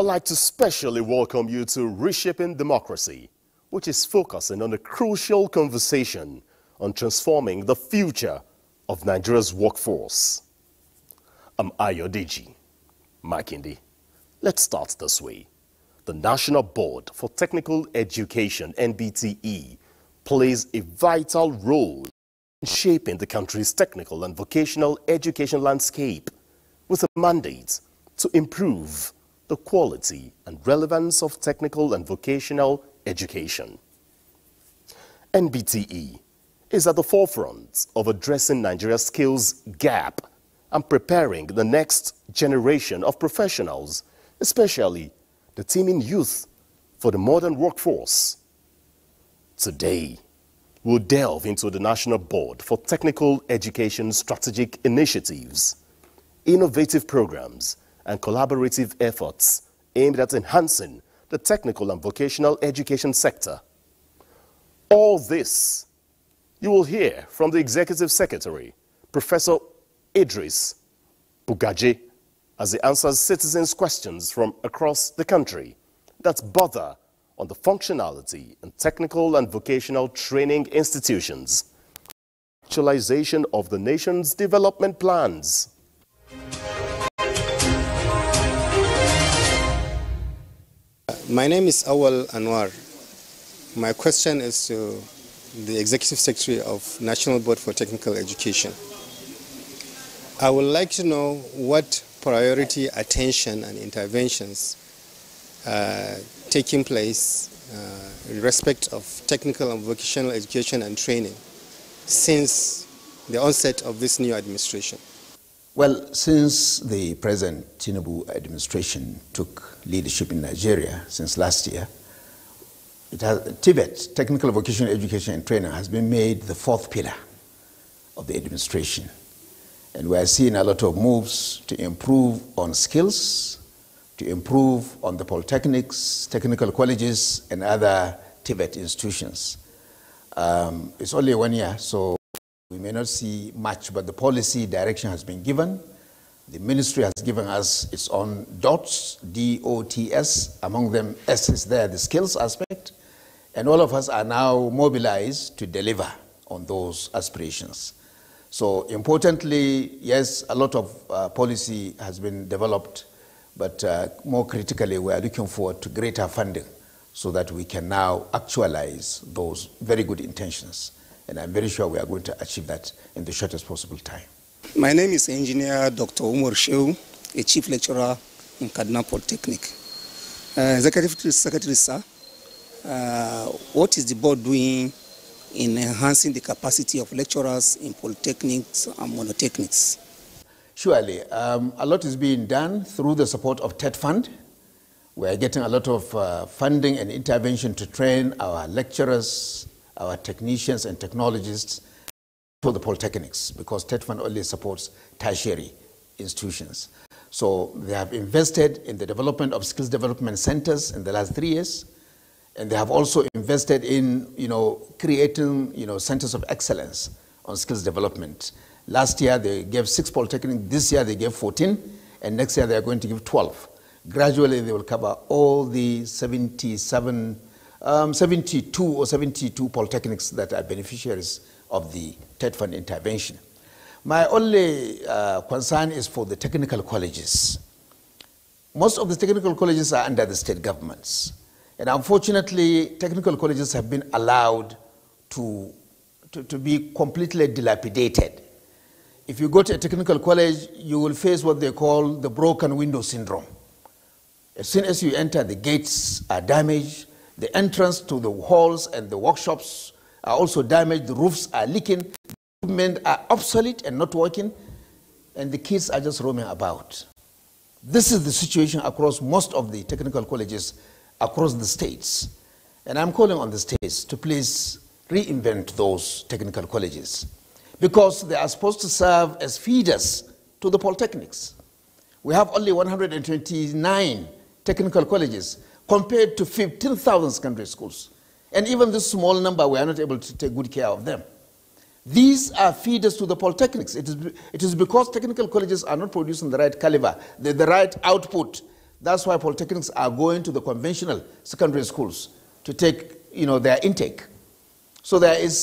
I'd like to specially welcome you to Reshaping Democracy, which is focusing on a crucial conversation on transforming the future of Nigeria's workforce. I'm Ayodeji Makinde. Let's start this way. The National Board for Technical Education, NBTE, plays a vital role in shaping the country's technical and vocational education landscape with a mandate to improve the quality and relevance of technical and vocational education. NBTE is at the forefront of addressing Nigeria's skills gap and preparing the next generation of professionals, especially the teaming youth, for the modern workforce. Today, we'll delve into the National Board for Technical Education strategic initiatives, innovative programs, and collaborative efforts aimed at enhancing the technical and vocational education sector. All this you will hear from the Executive Secretary, Professor Idris Bugaje, as he answers citizens' questions from across the country that bother on the functionality and technical and vocational training institutions, actualization of the nation's development plans. My name is Awal Anwar. My question is to the Executive Secretary of National Board for Technical Education. I would like to know what priority attention and interventions taking place in respect of technical and vocational education and training since the onset of this new administration. Well, since the present Tinubu administration took leadership in Nigeria since last year, TVET, Technical Vocational Education and Training, has been made the fourth pillar of the administration. And we are seeing a lot of moves to improve on skills, to improve on the polytechnics, technical colleges, and other TVET institutions. It's only 1 year, so we may not see much, but the policy direction has been given. The ministry has given us its own DOTS, D-O-T-S. Among them, S is there, the skills aspect. And all of us are now mobilized to deliver on those aspirations. So importantly, yes, a lot of policy has been developed, but more critically, we are looking forward to greater funding so that we can now actualize those very good intentions. And I'm very sure we are going to achieve that in the shortest possible time. My name is Engineer Dr. Umar Shehu, a Chief Lecturer in Kaduna Polytechnic. Executive Secretary, sir, what is the board doing in enhancing the capacity of lecturers in polytechnics and monotechnics? Surely, a lot is being done through the support of TED Fund. We are getting a lot of funding and intervention to train our lecturers, our technicians and technologists for the polytechnics, because TED Fund only supports tertiary institutions. So they have invested in the development of skills development centers in the last 3 years, and they have also invested in, creating, centers of excellence on skills development. Last year they gave 6 polytechnics, this year they gave 14, and next year they are going to give 12. Gradually they will cover all the 72 or 72 polytechnics that are beneficiaries of the TED Fund intervention. My only concern is for the technical colleges. Most of the technical colleges are under the state governments. And unfortunately, technical colleges have been allowed to be completely dilapidated. If you go to a technical college, you will face what they call the broken window syndrome. As soon as you enter, the gates are damaged, the entrance to the halls and the workshops are also damaged, the roofs are leaking, the equipment are obsolete and not working, and the kids are just roaming about. This is the situation across most of the technical colleges across the states. And I'm calling on the states to please reinvent those technical colleges, because they are supposed to serve as feeders to the polytechnics. We have only 129 technical colleges compared to 15,000 secondary schools. And even this small number, we are not able to take good care of them. These are feeders to the polytechnics. It is because technical colleges are not producing the right caliber, the right output, That's why polytechnics are going to the conventional secondary schools to take, their intake. So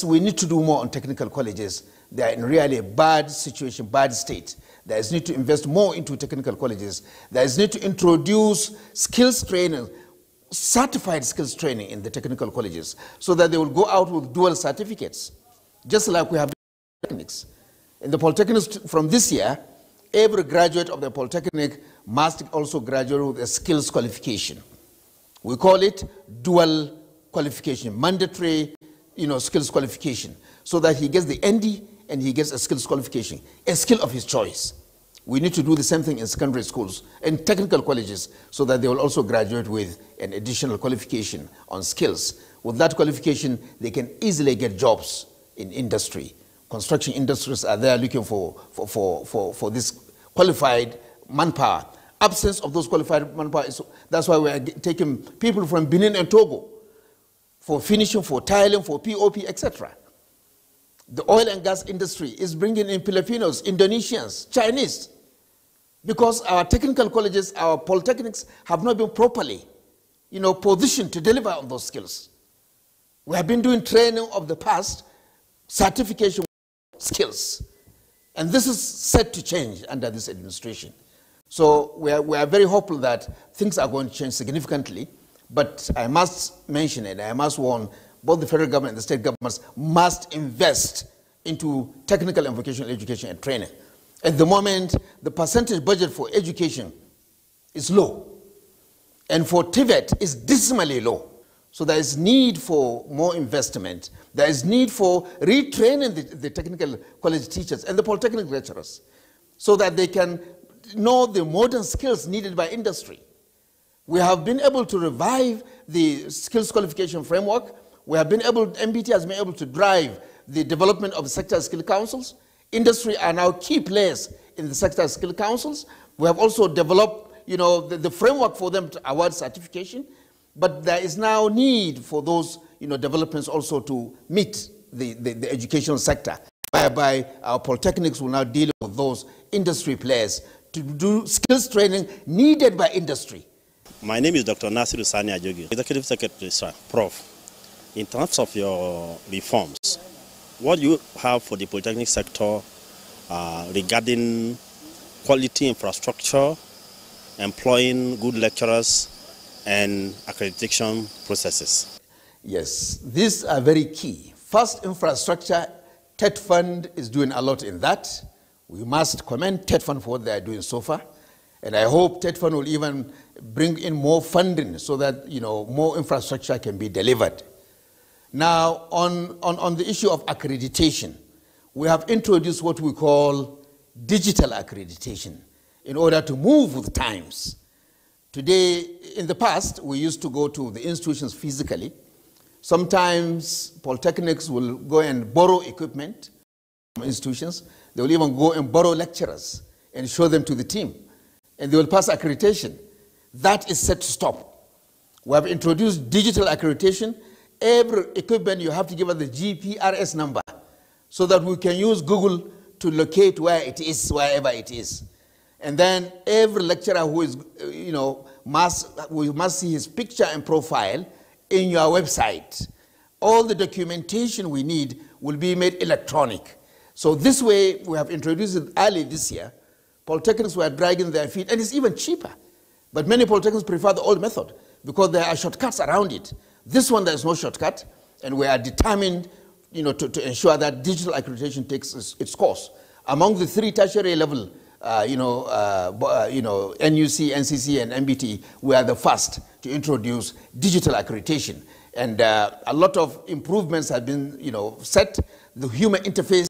we need to do more on technical colleges. They are in really a bad situation, bad state. There is need to invest more into technical colleges. There is need to introduce skills training, certified skills training in the technical colleges so that they will go out with dual certificates, just like we have in polytechnics. In the polytechnics from this year, every graduate of the polytechnic must also graduate with a skills qualification. We call it dual qualification, mandatory skills qualification, so that he gets the ND and he gets a skills qualification, a skill of his choice. We need to do the same thing in secondary schools and technical colleges so that they will also graduate with an additional qualification on skills. With that qualification, they can easily get jobs in industry. Construction industries are there looking for this qualified manpower. Absence of those qualified manpower, that's why we are taking people from Benin and Togo for finishing, for tiling, for POP, etc. The oil and gas industry is bringing in Filipinos, Indonesians, Chinese, because our technical colleges, our polytechnics have not been properly, positioned to deliver on those skills. We have been doing training of the past, certification skills, and this is set to change under this administration. So we are very hopeful that things are going to change significantly, but I must mention and I must warn both the federal government and the state governments must invest into technical and vocational education and training. At the moment, the percentage budget for education is low, and for TVET is dismally low. So there is need for more investment. There is need for retraining the technical college teachers and the polytechnic lecturers so that they can know the modern skills needed by industry. We have been able to revive the skills qualification framework. We have been able, MBT has been able to drive the development of the sector skill councils. Industry are now key players in the sector skill councils. We have also developed, the framework for them to award certification, but there is now need for those, developments also to meet the educational sector, whereby our polytechnics will now deal with those industry players to do skills training needed by industry. My name is Dr. Nasiru Sani Ajogi, Executive Secretary, sir, Prof. In terms of your reforms, what do you have for the polytechnic sector regarding quality infrastructure, employing good lecturers, and accreditation processes? Yes, these are very key. First, infrastructure. TET Fund is doing a lot in that. We must commend TET Fund for what they are doing so far. And I hope TET Fund will even bring in more funding so that more infrastructure can be delivered. Now, on the issue of accreditation, we have introduced what we call digital accreditation in order to move with times. Today, in the past, we used to go to the institutions physically. Sometimes polytechnics will go and borrow equipment from institutions. They will even go and borrow lecturers and show them to the team. And they will pass accreditation. That is set to stop. We have introduced digital accreditation. Every equipment, you have to give us the GPRS number so that we can use Google to locate where it is, wherever it is. And then every lecturer who is, we must see his picture and profile in your website. All the documentation we need will be made electronic. So this way, we have introduced it early this year. Polytechnics were dragging their feet, and it's even cheaper. But many polytechnics prefer the old method because there are shortcuts around it. This one, there is no shortcut, and we are determined, to ensure that digital accreditation takes its course. Among the 3 tertiary level, NUC, NCC, and MBT, we are the first to introduce digital accreditation, and a lot of improvements have been, set. The human interface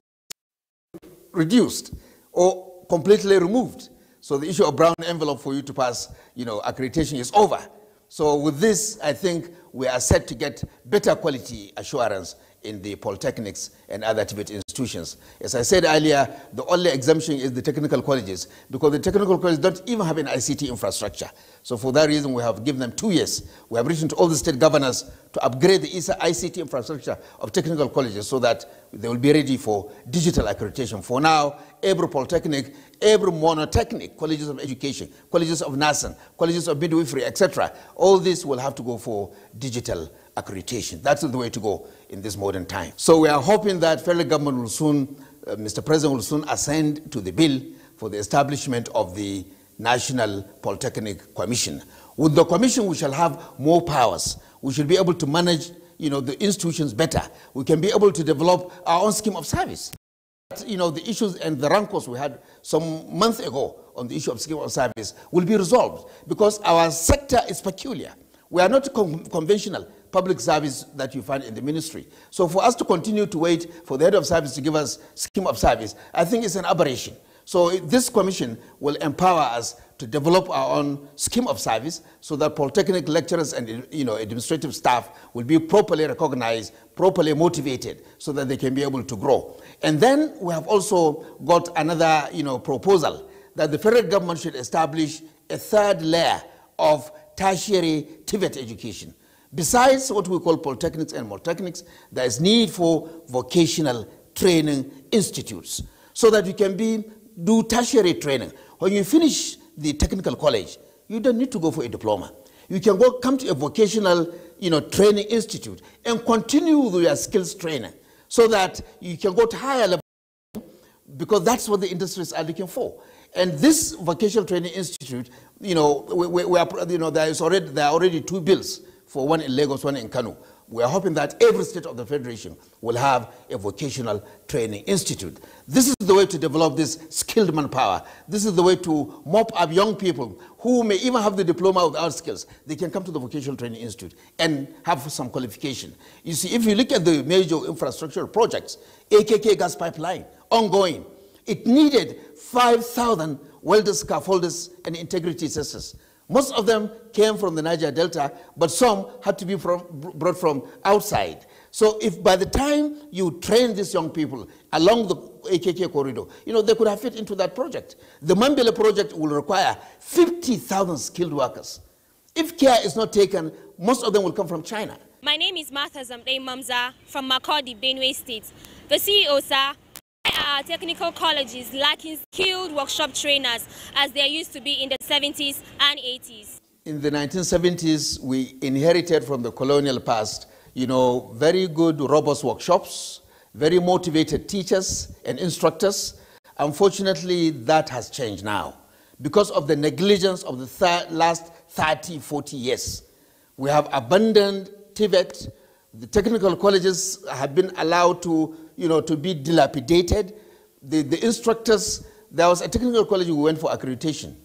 reduced or completely removed. So the issue of brown envelope for you to pass, accreditation is over. So with this, I think we are set to get better quality assurance in the polytechnics and other TVET institutions. institutions. As I said earlier, the only exemption is the technical colleges, because the technical colleges don't even have an ICT infrastructure. So for that reason, we have given them 2 years. We have written to all the state governors to upgrade the ICT infrastructure of technical colleges so that they will be ready for digital accreditation. For now, every polytechnic, every monotechnic, colleges of education, colleges of nursing, colleges of midwifery, etc., all this will have to go for digital accreditation. That's the way to go in this modern time. So we are hoping that federal government will soon, Mr. President will soon assent to the bill for the establishment of the National Polytechnic Commission. With the commission, we shall have more powers. We should be able to manage, the institutions better. We can be able to develop our own scheme of service. The issues and the rancors we had some months ago on the issue of scheme of service will be resolved because our sector is peculiar. We are not conventional public service that you find in the ministry. So for us to continue to wait for the head of service to give us scheme of service, I think it's an aberration. So this commission will empower us to develop our own scheme of service so that polytechnic lecturers and administrative staff will be properly recognized, properly motivated so that they can be able to grow. And then we have also got another proposal that the federal government should establish a third layer of tertiary TVET education. Besides what we call polytechnics and multechnics, there is need for vocational training institutes so that you can do tertiary training. When you finish the technical college, you don't need to go for a diploma. You can come to a vocational training institute and continue with your skills training so that you can go to higher level, because that's what the industries are looking for. And this vocational training institute, there are already 2 bills, for one in Lagos, one in Kano. We are hoping that every state of the Federation will have a vocational training institute. This is the way to develop this skilled manpower. This is the way to mop up young people who may even have the diploma without skills. They can come to the vocational training institute and have some qualification. You see, if you look at the major infrastructural projects, AKK gas pipeline, ongoing, it needed 5,000 welders, scaffolders, and integrity testers. Most of them came from the Niger Delta, but some had to be brought from outside. So if by the time you train these young people along the AKK corridor, they could have fit into that project. The Mambele project will require 50,000 skilled workers. If care is not taken, most of them will come from China. My name is Martha Zamdei Mamza from Makurdi, Benue State. The CEO, sir, our technical colleges lacking skilled workshop trainers as there used to be in the 70s and 80s. In the 1970s, we inherited from the colonial past, very good, robust workshops, very motivated teachers and instructors. Unfortunately, that has changed now because of the negligence of the last 30, 40 years. We have abandoned TVET. The technical colleges have been allowed to be dilapidated. The instructors, there was a technical college we went for accreditation.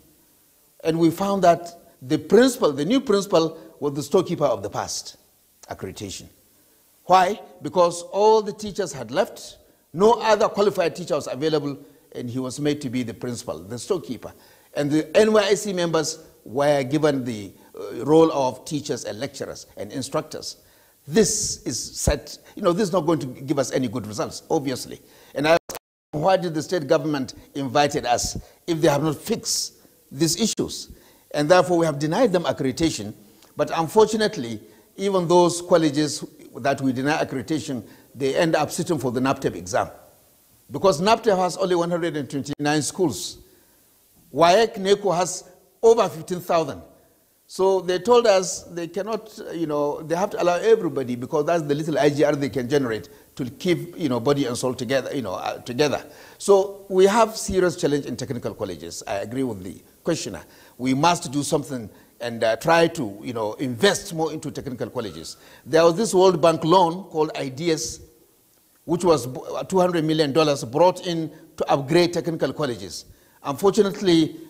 And we found that the new principal was the storekeeper of the past accreditation. Why? Because all the teachers had left, no other qualified teacher was available, and he was made to be the principal, the storekeeper. And the NYSC members were given the role of teachers and lecturers and instructors. This is set, this is not going to give us any good results, obviously. And why did the state government invited us if they have not fixed these issues? And therefore, we have denied them accreditation. But unfortunately, even those colleges that we deny accreditation, they end up sitting for the NAPTEP exam. Because NAPTEP has only 129 schools. WAEC, NECO has over 15,000. So they told us they cannot, they have to allow everybody because that's the little IGR they can generate to keep, body and soul together, together. So we have serious challenge in technical colleges. I agree with the questioner. We must do something and try to, invest more into technical colleges. There was this World Bank loan called IDEAS, which was $200 million brought in to upgrade technical colleges. Unfortunately,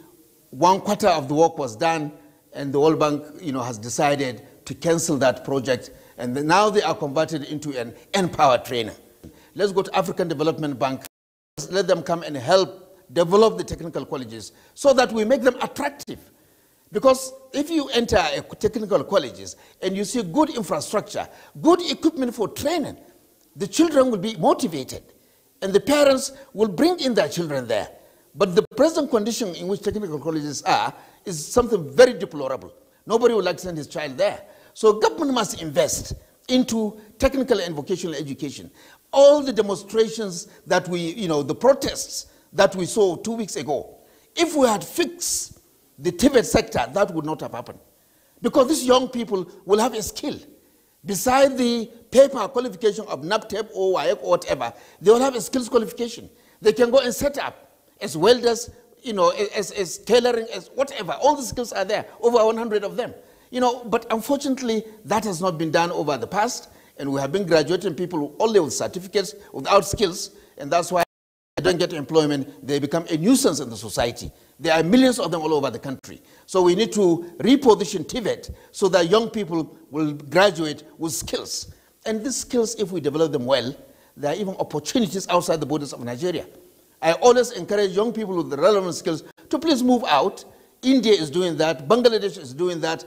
1/4 of the work was done, and the World Bank, has decided to cancel that project, and now they are converted into an N-Power trainer. Let's go to African Development Bank. Let them come and help develop the technical colleges so that we make them attractive. Because if you enter a technical colleges and you see good infrastructure, good equipment for training, the children will be motivated And the parents will bring in their children there. But the present condition in which technical colleges are is something very deplorable. Nobody would like to send his child there. So government must invest into technical and vocational education. All the demonstrations that the protests that we saw 2 weeks ago, if we had fixed the TVET sector, that would not have happened. Because these young people will have a skill. Beside the paper qualification of NAPTEP or WAEC or whatever, they will have a skills qualification. They can go and set up as welders, as tailoring, as whatever. All the skills are there, over 100 of them. But unfortunately, that has not been done over the past, and we have been graduating people only with certificates, without skills, and that's why they don't get employment. They become a nuisance in the society. There are millions of them all over the country. So we need to reposition TVET so that young people will graduate with skills. And these skills, if we develop them well, there are even opportunities outside the borders of Nigeria. I always encourage young people with the relevant skills to please move out. India is doing that. Bangladesh is doing that.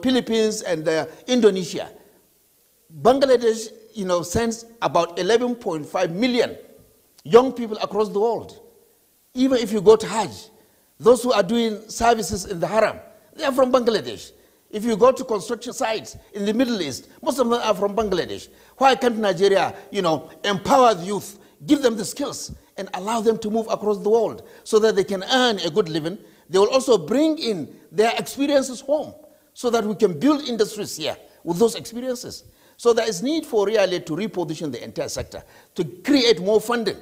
Philippines and Indonesia. Bangladesh, sends about 11.5 million young people across the world. Even if you go to Hajj, those who are doing services in the Haram, they are from Bangladesh. If you go to construction sites in the Middle East, most of them are from Bangladesh. Why can't Nigeria, empower the youth, give them the skills, and allow them to move across the world so that they can earn a good living? They will also bring in their experiences home so that we can build industries here with those experiences. So there is need for really to reposition the entire sector, to create more funding.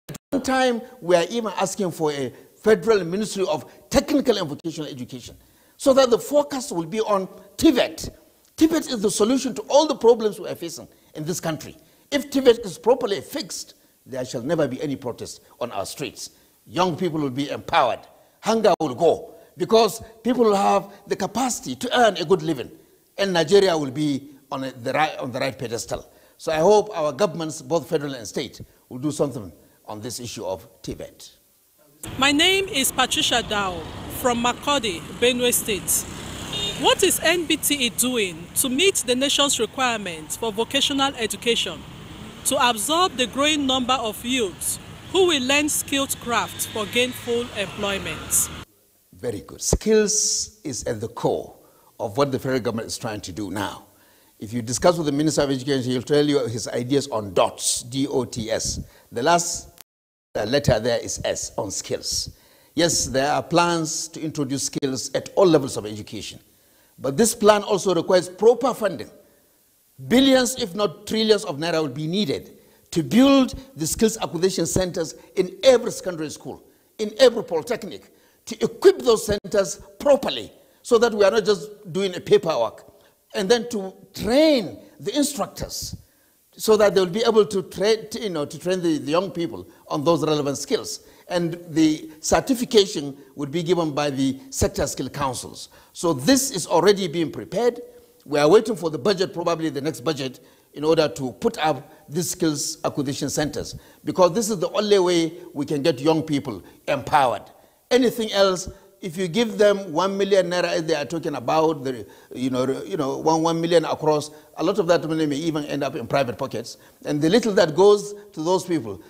At one time, we are even asking for a Federal Ministry of Technical and Vocational Education so that the focus will be on TVET. TVET is the solution to all the problems we are facing in this country. If TVET is properly fixed, there shall never be any protest on our streets. Young people will be empowered. Hunger will go because people will have the capacity to earn a good living, and Nigeria will be on the right pedestal. So I hope our governments, both federal and state, will do something on this issue of TVET. My name is Patricia Dow from Makurdi, Benue State. What is NBTE doing to meet the nation's requirements for vocational education, to absorb the growing number of youths who will learn skilled crafts for gainful employment? Very good. Skills is at the core of what the federal government is trying to do now. If you discuss with the Minister of Education, he'll tell you his ideas on DOTS, D-O-T-S. The last letter there is S, on skills. Yes, there are plans to introduce skills at all levels of education. But this plan also requires proper funding. Billions, if not trillions of naira will be needed to build the skills acquisition centers in every secondary school, in every polytechnic, to equip those centers properly so that we are not just doing a paperwork, and then to train the instructors so that they will be able to train, the young people on those relevant skills. And the certification would be given by the sector skill councils. So this is already being prepared. We are waiting for the budget, probably the next budget, in order to put up these skills acquisition centers, because this is the only way we can get young people empowered. Anything else, if you give them 1 million naira, as they are talking about, 1 million across, a lot of that money may even end up in private pockets. And the little that goes to those people,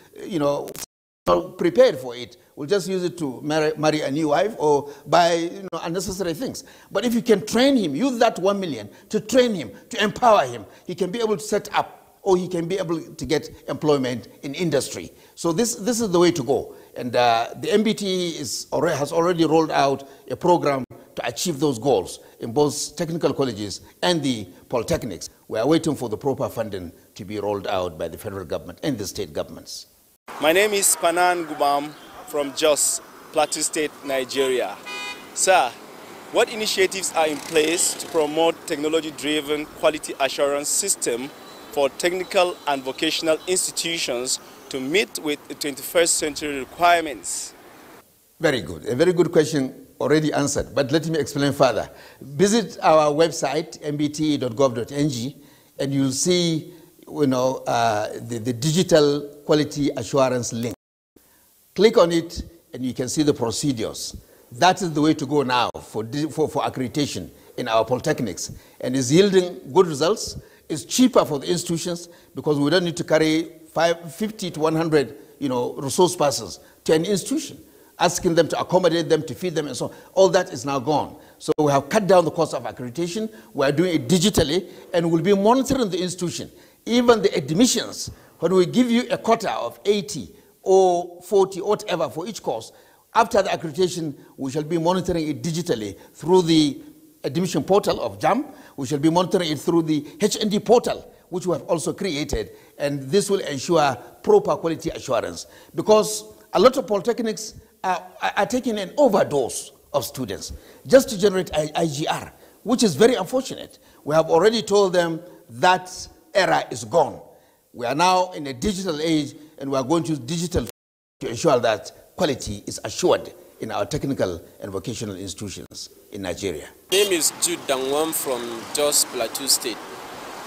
not prepared for it, will just use it to marry a new wife or buy unnecessary things. But if you can train him, use that 1 million to train him, to empower him, he can be able to set up, or he can be able to get employment in industry. So this is the way to go. And the MBT has already rolled out a program to achieve those goals in both technical colleges and the polytechnics. We are waiting for the proper funding to be rolled out by the federal government and the state governments. My name is Panan Gubam from Jos, Plateau State, Nigeria. Sir, what initiatives are in place to promote technology-driven quality assurance system for technical and vocational institutions to meet with the 21st century requirements? Very good. A very good question, already answered, but let me explain further. Visit our website, mbte.gov.ng, and you'll see the digital quality assurance link. Click on it, and you can see the procedures. That is the way to go now for accreditation in our polytechnics, and is yielding good results. It's cheaper for the institutions because we don't need to carry 50 to 100 resource persons to an institution, asking them to accommodate them, to feed them, and so on. All that is now gone. So we have cut down the cost of accreditation. We are doing it digitally, and we'll be monitoring the institution. Even the admissions, when we give you a quota of 80 or 40 or whatever for each course, after the accreditation, we shall be monitoring it digitally through the admission portal of JAM. We shall be monitoring it through the HND portal, which we have also created, and this will ensure proper quality assurance, because a lot of polytechnics are taking an overdose of students just to generate IGR, which is very unfortunate. We have already told them that era is gone. We are now in a digital age, and we are going to use digital to ensure that quality is assured in our technical and vocational institutions in Nigeria. My name is Jude Dangwam from Jos Plateau State.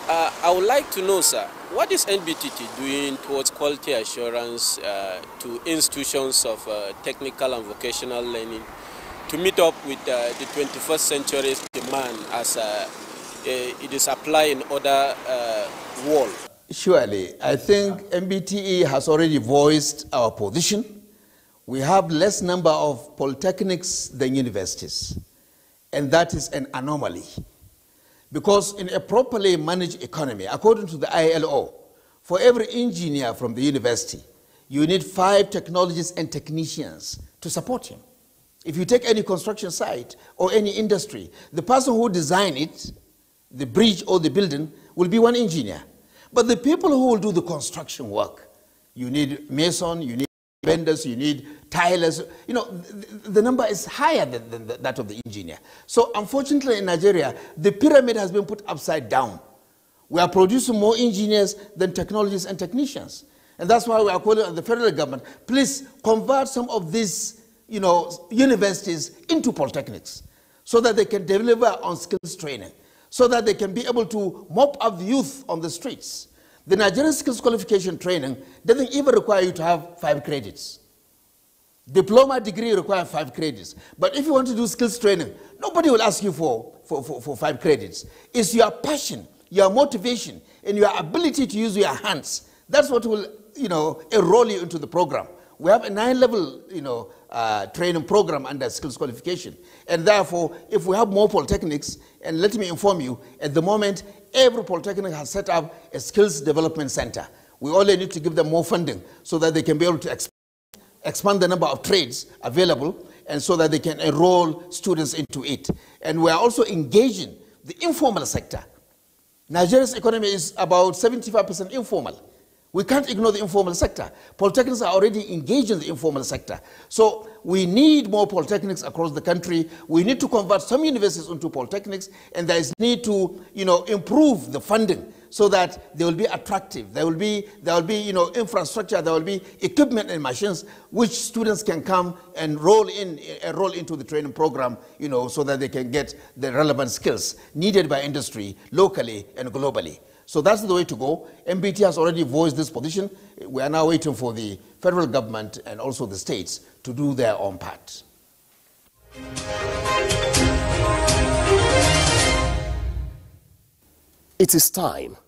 I would like to know, sir, what is NBTT doing towards quality assurance to institutions of technical and vocational learning to meet up with the 21st century's demand as it is applied in other world? Surely, I think NBTE has already voiced our position. We have less number of polytechnics than universities, and that is an anomaly. Because in a properly managed economy, according to the ILO, for every engineer from the university, you need 5 technologists and technicians to support him. If you take any construction site or any industry, the person who designed it, the bridge or the building, will be one engineer. But the people who will do the construction work, you need mason, you need vendors, you need tilers. The number is higher than that of the engineer. So unfortunately in Nigeria, the pyramid has been put upside down. We are producing more engineers than technologists and technicians. And that's why we are calling on the federal government, please convert some of these universities into polytechnics so that they can deliver on skills training, so that they can be able to mop up the youth on the streets. The Nigerian skills qualification training doesn't even require you to have 5 credits. Diploma degree requires 5 credits. But if you want to do skills training, nobody will ask you for 5 credits. It's your passion, your motivation, and your ability to use your hands. That's what will, enroll you into the program. We have a 9-level, training program under skills qualification. And therefore, if we have more polytechnics, and let me inform you, at the moment, every polytechnic has set up a skills development center. We only need to give them more funding so that they can be able to expand the number of trades available, and so that they can enroll students into it. And we are also engaging the informal sector. Nigeria's economy is about 75% informal. We can't ignore the informal sector. Polytechnics are already engaged in the informal sector. So we need more polytechnics across the country. We need to convert some universities into polytechnics, and there is need to, improve the funding so that they will be attractive. There will be, infrastructure. There will be equipment and machines which students can come and enroll into the training program, so that they can get the relevant skills needed by industry locally and globally. So that's the way to go. MBT has already voiced this position. We are now waiting for the federal government and also the states to do their own part. It is time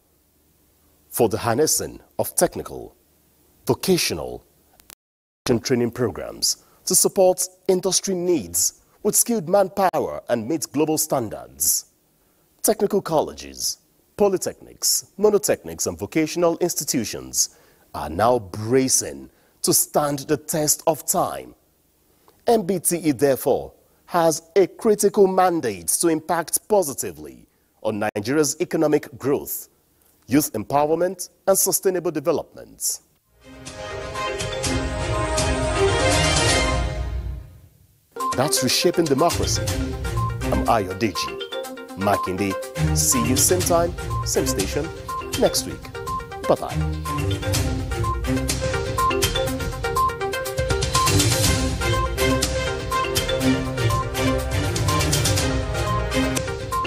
for the harnessing of technical, vocational, and training programs to support industry needs with skilled manpower and meet global standards. Technical colleges, polytechnics, monotechnics, and vocational institutions are now bracing to stand the test of time. MBTE, therefore, has a critical mandate to impact positively on Nigeria's economic growth, youth empowerment, and sustainable development. That's Reshaping Democracy. I'm Ayodeji Makinde. See you same time, same station, next week. Bye-bye.